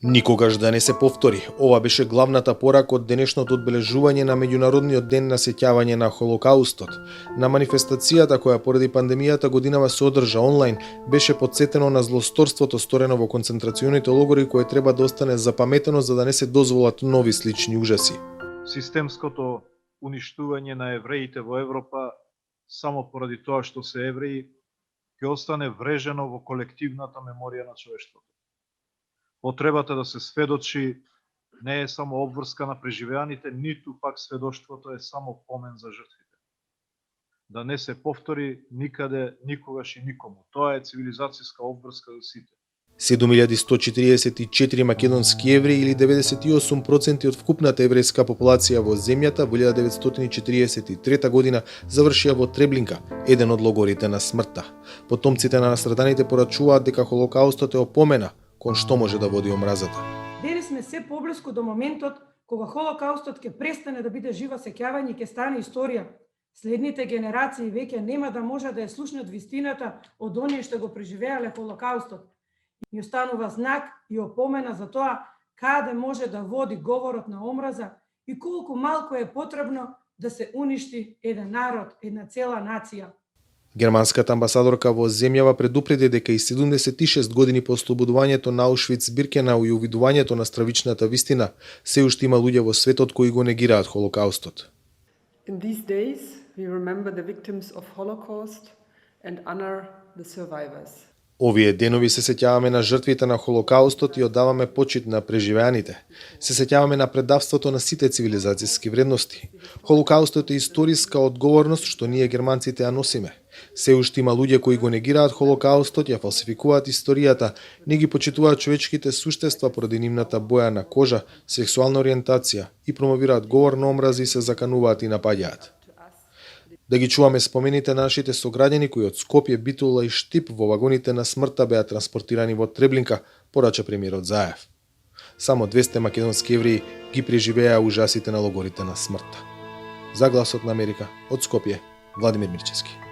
Никогаш да не се повтори. Ова беше главната порака од денешното одбележување на Меѓународниот ден на сеќавање на Холокаустот. На манифестацијата која поради пандемијата годинава се одржа онлайн, беше потсетено на злосторството сторено во концентрационите логори кое треба да остане запаметено за да не се дозволат нови слични ужаси. Системското уништување на евреите во Европа само поради тоа што се евреи ќе остане врежено во колективната меморија на човештвото. Потребата да се сведочи не е само обврска на преживеаните, ниту пак сведоштвото е само помен за жртвите. Да не се повтори никаде, никогаш и никому. Тоа е цивилизацијска обврска за сите. 7144 македонски евреи или 98% од вкупната еврејска популација во земјата во 1943 година завршија во Треблинка, еден од логорите на смртта. Потомците на настраданите порачуваат дека Холокаустот е опомена кон што може да води омразата. Денес сме се поблиску до моментот кога Холокаустот ќе престане да биде живо сеќавање и ќе стане историја. Следните генерации веќе нема да може да ја слушнат вистината од оние што го преживеале Холокаустот. И останува знак и опомена за тоа каде може да води говорот на омраза и колку малку е потребно да се уништи еден народ, една цела нација. Германската амбасадорка во земјава предупреди дека и 76 години по ослободувањето на Аушвиц-Биркенау и увидувањето на стравичната вистина, се уште има луѓе во светот кои го негираат Холокаустот. In these days we remember the victims of Holocaust and honor the survivors. Овие денови се сеќаваме на жртвите на Холокаустот и оддаваме почит на преживеаните. Се сеќаваме на предавството на сите цивилизацијски вредности. Холокаустот е историска одговорност што ние германците ја носиме. Се уште има луѓе кои го негираат Холокаустот, ја фалсификуваат историјата, не ги почитуваат човечките суштества поради нивната боја на кожа, сексуална ориентација и промовираат говор на омраза и се закануваат и напаѓаат. Да ги чуваме спомените на нашите сограѓани кои од Скопје, Битула и Штип во вагоните на смртта беа транспортирани во Треблинка, порача премиерот Заев. Само 200 македонски евреи ги преживеа ужасите на логорите на смртта. За Гласот на Америка, од Скопје, Владимир Мирчевски.